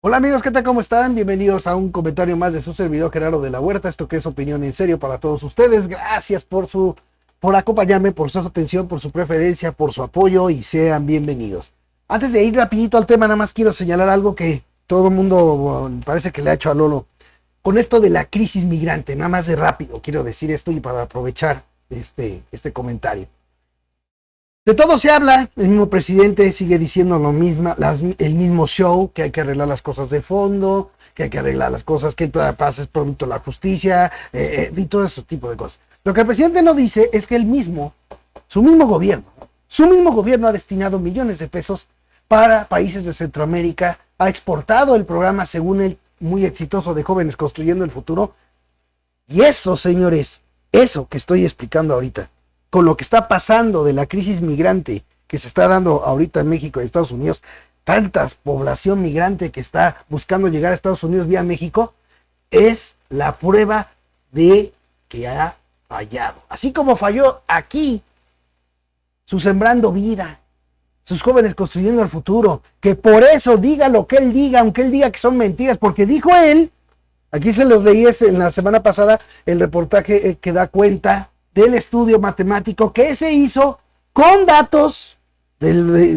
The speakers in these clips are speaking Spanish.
Hola amigos, ¿qué tal? ¿Cómo están? Bienvenidos a un comentario más de su servidor Gerardo de la Huerta. Esto que es opinión en serio para todos ustedes. Gracias por acompañarme, por su atención, por su preferencia, por su apoyo y sean bienvenidos. Antes de ir rapidito al tema, nada más quiero señalar algo que todo el mundo parece que le ha hecho a Lolo. Con esto de la crisis migrante, nada más de rápido quiero decir esto y para aprovechar este comentario. De todo se habla, el mismo presidente sigue diciendo lo mismo, el mismo show, que hay que arreglar las cosas de fondo, que hay que arreglar las cosas, que la paz es producto de la justicia, y todo ese tipo de cosas. Lo que el presidente no dice es que su mismo gobierno ha destinado millones de pesos para países de Centroamérica, ha exportado el programa, según él, muy exitoso de Jóvenes Construyendo el Futuro. Y eso, señores, eso que estoy explicando ahorita, con lo que está pasando de la crisis migrante que se está dando ahorita en México y Estados Unidos, tanta población migrante que está buscando llegar a Estados Unidos vía México, es la prueba de que ha fallado. Así como falló aquí, su Sembrando Vida, sus Jóvenes Construyendo el Futuro, que por eso diga lo que él diga, aunque él diga que son mentiras, porque dijo él, aquí se los leí en la semana pasada, el reportaje que da cuenta del estudio matemático que se hizo con datos,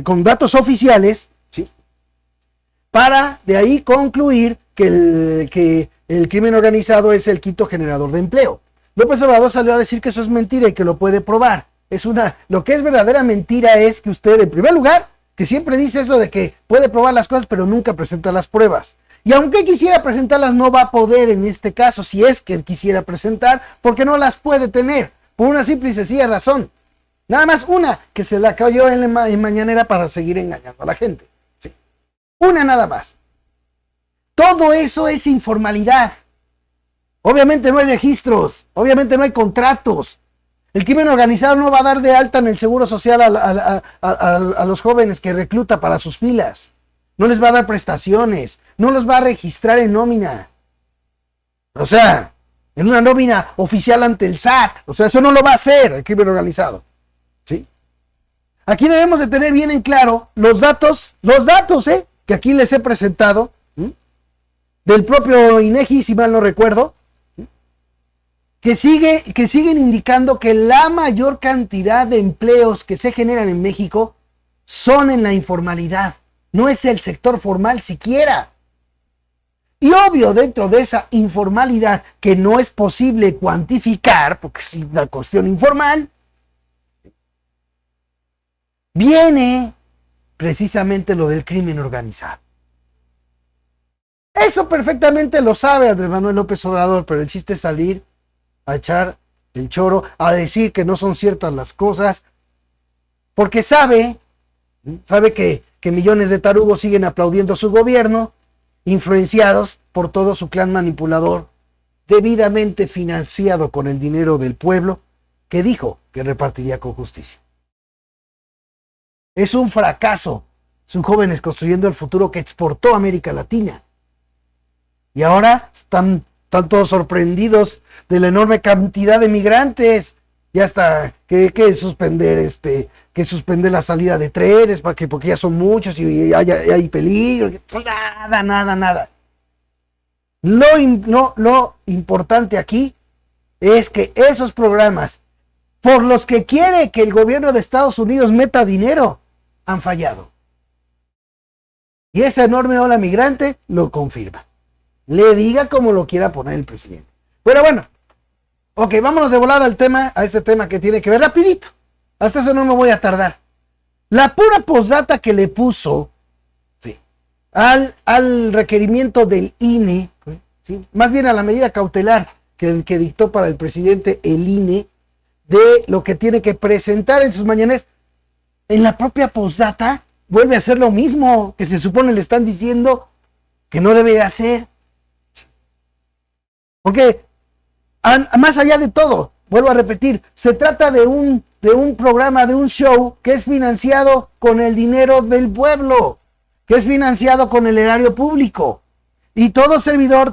con datos oficiales, ¿sí? Para de ahí concluir que el crimen organizado es el quinto generador de empleo. López Obrador salió a decir que eso es mentira y que lo puede probar. Lo que es verdadera mentira es que usted, en primer lugar, que siempre dice eso de que puede probar las cosas, pero nunca presenta las pruebas. Y aunque quisiera presentarlas, no va a poder en este caso, si es que quisiera presentar, porque no las puede tener, por una simple y sencilla razón. Nada más una, que se la cayó en mañanera para seguir engañando a la gente. Sí. Una nada más. Todo eso es informalidad. Obviamente no hay registros, obviamente no hay contratos. El crimen organizado no va a dar de alta en el seguro social a los jóvenes que recluta para sus filas. No les va a dar prestaciones, no los va a registrar en nómina. O sea, en una nómina oficial ante el SAT. O sea, eso no lo va a hacer el crimen organizado. ¿Sí? Aquí debemos de tener bien en claro los datos, que aquí les he presentado, del propio INEGI, si mal no recuerdo, que siguen indicando que la mayor cantidad de empleos que se generan en México son en la informalidad. No es el sector formal siquiera. Y obvio, dentro de esa informalidad que no es posible cuantificar, porque es una cuestión informal, viene precisamente lo del crimen organizado. Eso perfectamente lo sabe Andrés Manuel López Obrador, pero el chiste es salir a echar el choro, a decir que no son ciertas las cosas, porque sabe que millones de tarugos siguen aplaudiendo su gobierno, influenciados por todo su clan manipulador, debidamente financiado con el dinero del pueblo, que dijo que repartiría con justicia. Es un fracaso. Son Jóvenes Construyendo el Futuro que exportó a América Latina. Y ahora están todos sorprendidos de la enorme cantidad de migrantes. Ya está que suspender la salida de trenes porque ya son muchos y hay peligro. Nada. Lo importante aquí es que esos programas por los que quiere que el gobierno de Estados Unidos meta dinero han fallado. Y esa enorme ola migrante lo confirma. Le diga como lo quiera poner el presidente. Pero bueno, ok, vámonos de volada a este tema que tiene que ver rapidito. Hasta eso no me voy a tardar. La pura posdata que le puso, sí, al requerimiento del INE, ¿sí? Más bien a la medida cautelar que dictó para el presidente el INE, de lo que tiene que presentar en sus mañaneras, en la propia posdata vuelve a hacer lo mismo que se supone le están diciendo que no debe de hacer. Porque más allá de todo, vuelvo a repetir, se trata de un programa, de un show que es financiado con el dinero del pueblo, que es financiado con el erario público. Y todo servidor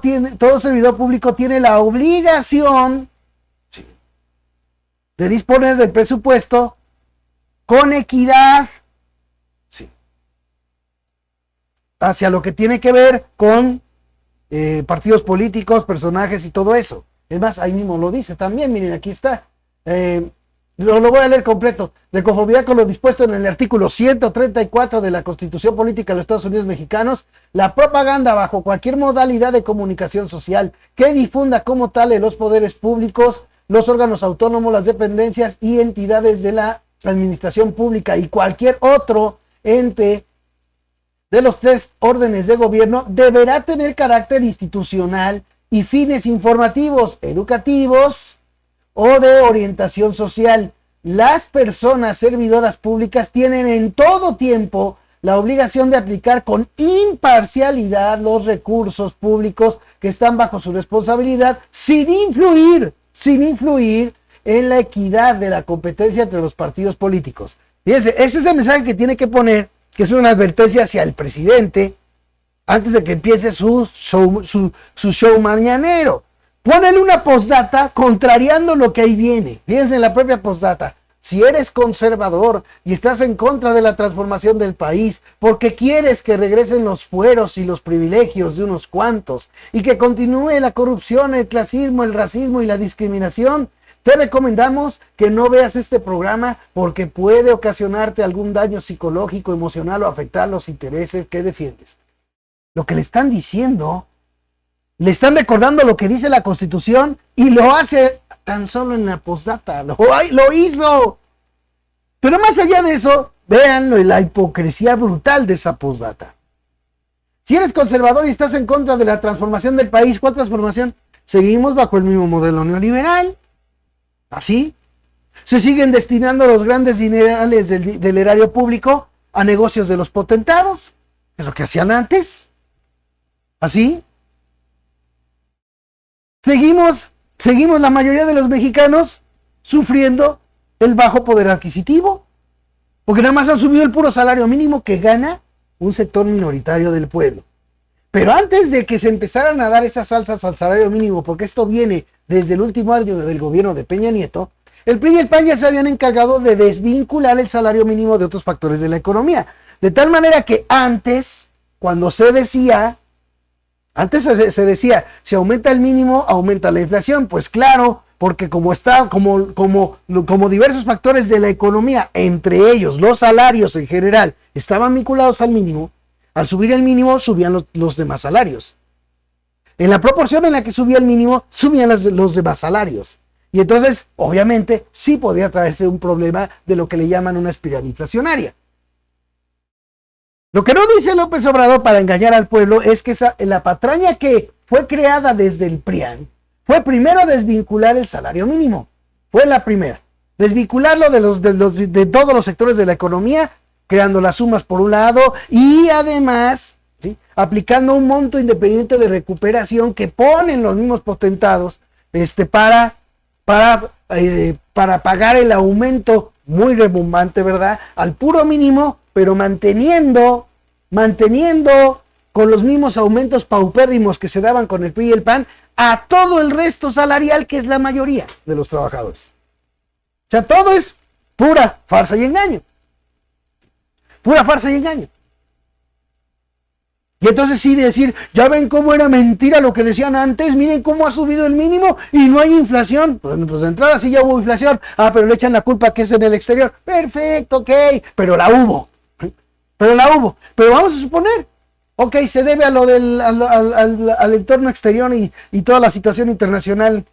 público tiene la obligación de disponer del presupuesto con equidad. Sí. hacia lo que tiene que ver con partidos políticos, personajes y todo eso. Es más, ahí mismo lo dice también, miren, aquí está. Lo voy a leer completo. De conformidad con lo dispuesto en el artículo 134 de la Constitución Política de los Estados Unidos Mexicanos, la propaganda bajo cualquier modalidad de comunicación social que difunda como tal en los poderes públicos, los órganos autónomos, las dependencias y entidades de la administración pública y cualquier otro ente de los 3 órdenes de gobierno deberá tener carácter institucional y fines informativos, educativos o de orientación social. Las personas servidoras públicas tienen en todo tiempo la obligación de aplicar con imparcialidad los recursos públicos que están bajo su responsabilidad sin influir en la equidad de la competencia entre los partidos políticos. Fíjense, ese es el mensaje que tiene que poner, que es una advertencia hacia el presidente antes de que empiece su show mañanero. Ponele una postdata contrariando lo que ahí viene. Fíjense en la propia postdata. Si eres conservador y estás en contra de la transformación del país porque quieres que regresen los fueros y los privilegios de unos cuantos y que continúe la corrupción, el clasismo, el racismo y la discriminación, te recomendamos que no veas este programa porque puede ocasionarte algún daño psicológico, emocional o afectar los intereses que defiendes. Lo que le están diciendo, le están recordando lo que dice la Constitución y lo hace tan solo en la postdata. Lo hizo. Pero más allá de eso, vean la hipocresía brutal de esa postdata. Si eres conservador y estás en contra de la transformación del país, ¿cuál transformación? Seguimos bajo el mismo modelo neoliberal. Así, se siguen destinando los grandes dinerales del erario público a negocios de los potentados, es lo que hacían antes. Así, seguimos la mayoría de los mexicanos sufriendo el bajo poder adquisitivo, porque nada más han subido el puro salario mínimo que gana un sector minoritario del pueblo. Pero antes de que se empezaran a dar esas alzas al salario mínimo, porque esto viene desde el último año del gobierno de Peña Nieto, el PRI y el PAN ya se habían encargado de desvincular el salario mínimo de otros factores de la economía. De tal manera que antes, cuando se decía, si aumenta el mínimo, aumenta la inflación. Pues claro, porque como diversos factores de la economía, entre ellos los salarios en general, estaban vinculados al mínimo, al subir el mínimo subían los demás salarios. En la proporción en la que subía el mínimo, subían los demás salarios. Y entonces, obviamente, sí podía traerse un problema de lo que le llaman una espiral inflacionaria. Lo que no dice López Obrador para engañar al pueblo es que la patraña que fue creada desde el PRIAN fue primero desvincular el salario mínimo. Fue la primera. Desvincularlo de todos los sectores de la economía, creando las sumas por un lado y además, ¿sí?, aplicando un monto independiente de recuperación que ponen los mismos potentados para pagar el aumento muy rebumbante, ¿verdad?, al puro mínimo, pero manteniendo con los mismos aumentos paupérrimos que se daban con el PRI y el PAN a todo el resto salarial, que es la mayoría de los trabajadores. O sea, todo es pura farsa y engaño. Pura farsa y engaño. Y entonces sí decir, ya ven cómo era mentira lo que decían antes, miren cómo ha subido el mínimo y no hay inflación. Pues de entrada sí ya hubo inflación. Pero le echan la culpa que es en el exterior. Perfecto, ok, pero la hubo. Pero vamos a suponer, ok, se debe a lo al entorno exterior y toda la situación internacional,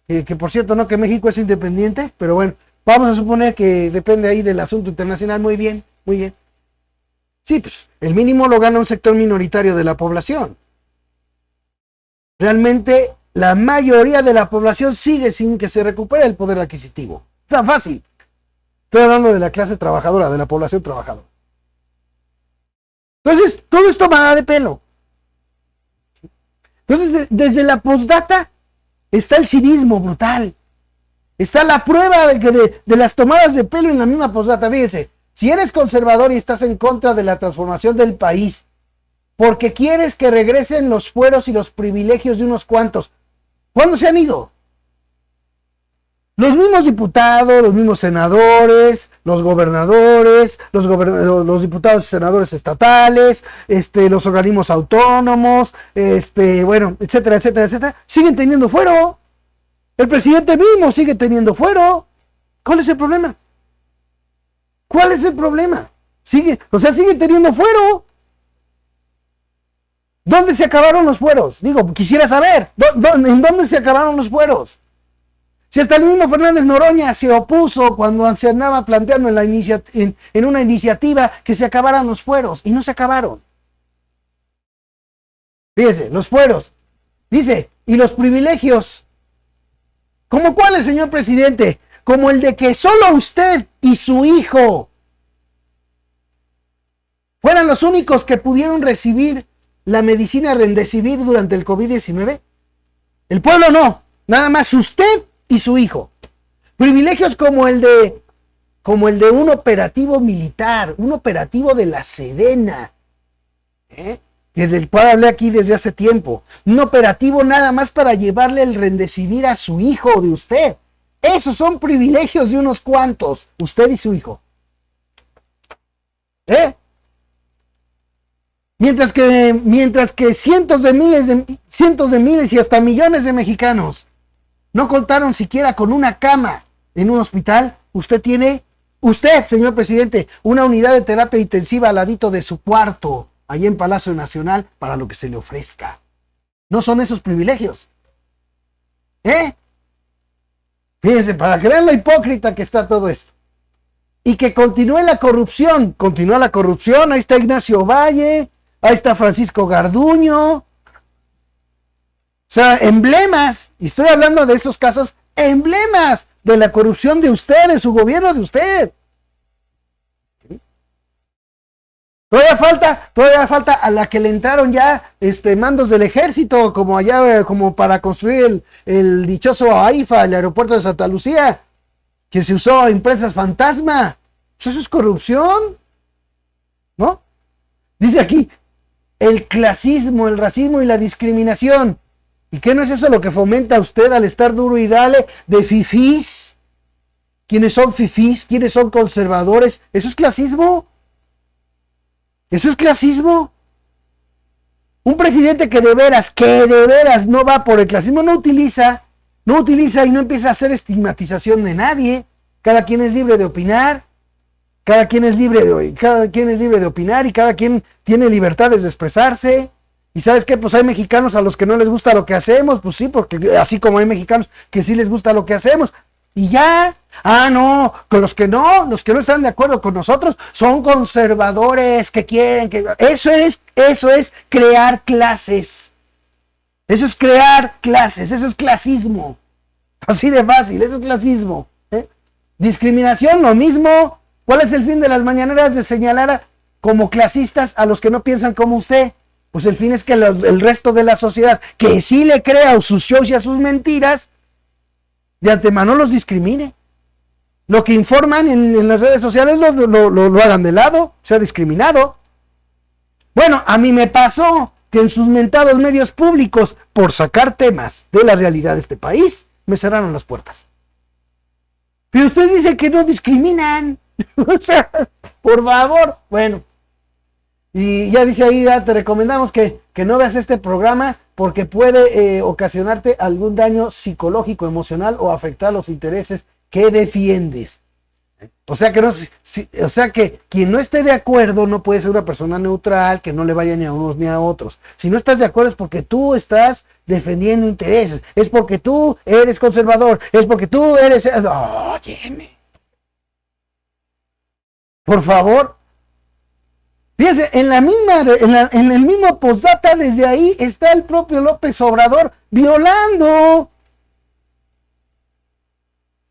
que por cierto, no, que México es independiente, pero bueno, vamos a suponer que depende ahí del asunto internacional. Muy bien. Sí, pues el mínimo lo gana un sector minoritario de la población. Realmente la mayoría de la población sigue sin que se recupere el poder adquisitivo. Tan fácil. Estoy hablando de la clase trabajadora, de la población trabajadora. Entonces, todo esto va de pelo. Entonces, desde la postdata está el cinismo brutal. Está la prueba de las tomadas de pelo en la misma postdata. Fíjense. Si eres conservador y estás en contra de la transformación del país, porque quieres que regresen los fueros y los privilegios de unos cuantos, ¿cuándo se han ido? Los mismos diputados, los mismos senadores, los gobernadores, los diputados y senadores estatales, los organismos autónomos, bueno, etcétera, etcétera, etcétera, siguen teniendo fuero. El presidente mismo sigue teniendo fuero. ¿Cuál es el problema? ¿Cuál es el problema? Sigue teniendo fuero. ¿Dónde se acabaron los fueros? Digo, quisiera saber, ¿en dónde se acabaron los fueros? Si hasta el mismo Fernández Noroña se opuso cuando se andaba planteando en una iniciativa que se acabaran los fueros, y no se acabaron. Fíjese, los fueros. Dice, y los privilegios. ¿Cómo cuáles, señor presidente? Como el de que solo usted y su hijo fueran los únicos que pudieron recibir la medicina Remdesivir durante el COVID-19. El pueblo no, nada más usted y su hijo. Privilegios como el de un operativo militar, un operativo de la Sedena, del cual hablé aquí desde hace tiempo. Un operativo nada más para llevarle el Remdesivir a su hijo o de usted. Esos son privilegios de unos cuantos, usted y su hijo. Mientras que cientos de miles y hasta millones de mexicanos no contaron siquiera con una cama en un hospital, usted, señor presidente, una unidad de terapia intensiva al ladito de su cuarto, allá en Palacio Nacional, para lo que se le ofrezca. ¿No son esos privilegios? Fíjense, para que vean lo hipócrita que está todo esto. Y que continúe la corrupción. Continúa la corrupción. Ahí está Ignacio Valle. Ahí está Francisco Garduño. O sea, emblemas. Y estoy hablando de esos casos. Emblemas de la corrupción de usted, de su gobierno, de usted. Todavía falta a la que le entraron ya mandos del ejército, como allá, como para construir el dichoso AIFA, el aeropuerto de Santa Lucía, que se usó empresas fantasma. Eso es corrupción, ¿no? Dice aquí, el clasismo, el racismo y la discriminación. ¿Y qué no es eso lo que fomenta usted al estar duro y dale de fifís? ¿Quiénes son fifís? ¿Quiénes son conservadores? ¿Eso es clasismo? ¿Eso es clasismo? Un presidente que de veras no va por el clasismo, no utiliza y no empieza a hacer estigmatización de nadie. Cada quien es libre de opinar, cada quien es libre de opinar y cada quien tiene libertades de expresarse. ¿Y sabes qué? Pues hay mexicanos a los que no les gusta lo que hacemos, pues sí, porque así como hay mexicanos que sí les gusta lo que hacemos. Y ya, no, con los que no están de acuerdo con nosotros son conservadores que quieren que... Eso es crear clases. Eso es crear clases, eso es clasismo. Así de fácil, eso es clasismo. Discriminación, lo mismo. ¿Cuál es el fin de las mañaneras? De señalar como clasistas a los que no piensan como usted. Pues el fin es que el resto de la sociedad, que sí le crea a sus shows y a sus mentiras, de antemano los discrimine. Lo que informan en las redes sociales lo hagan de lado, sea discriminado. Bueno, a mí me pasó que en sus mentados medios públicos, por sacar temas de la realidad de este país, me cerraron las puertas. Pero ustedes dicen que no discriminan. O sea, por favor. Bueno, y ya dice ahí, ya te recomendamos que no veas este programa porque puede ocasionarte algún daño psicológico, emocional o afectar los intereses que defiendes. O sea que quien no esté de acuerdo no puede ser una persona neutral, que no le vaya ni a unos ni a otros. Si no estás de acuerdo es porque tú estás defendiendo intereses, es porque tú eres conservador, es porque tú eres... Óyeme. Por favor. Fíjense, en el mismo postdata, desde ahí está el propio López Obrador violando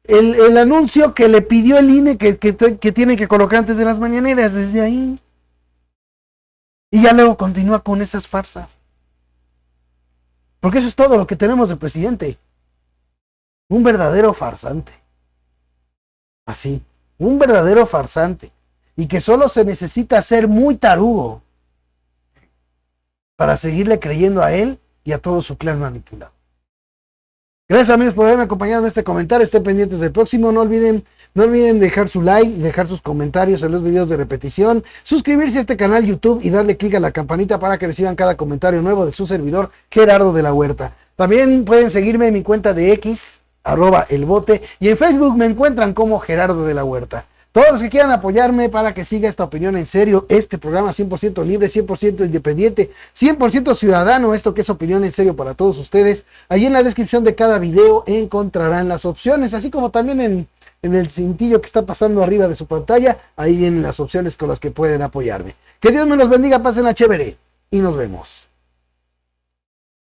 el anuncio que le pidió el INE que tiene que colocar antes de las mañaneras, desde ahí. Y ya luego continúa con esas farsas. Porque eso es todo lo que tenemos de presidente. Un verdadero farsante. Así, un verdadero farsante. Y que solo se necesita ser muy tarugo para seguirle creyendo a él y a todo su clan manipulado. Gracias amigos por haberme acompañado en este comentario. Estén pendientes del próximo. No olviden dejar su like y dejar sus comentarios en los videos de repetición. Suscribirse a este canal YouTube y darle clic a la campanita para que reciban cada comentario nuevo de su servidor Gerardo de la Huerta. También pueden seguirme en mi cuenta de X, @elbote, y en Facebook me encuentran como Gerardo de la Huerta. Todos los que quieran apoyarme para que siga esta opinión en serio, este programa 100% libre, 100% independiente, 100% ciudadano, esto que es opinión en serio para todos ustedes, ahí en la descripción de cada video encontrarán las opciones, así como también en el cintillo que está pasando arriba de su pantalla, ahí vienen las opciones con las que pueden apoyarme. Que Dios me los bendiga, pasen a chévere y nos vemos.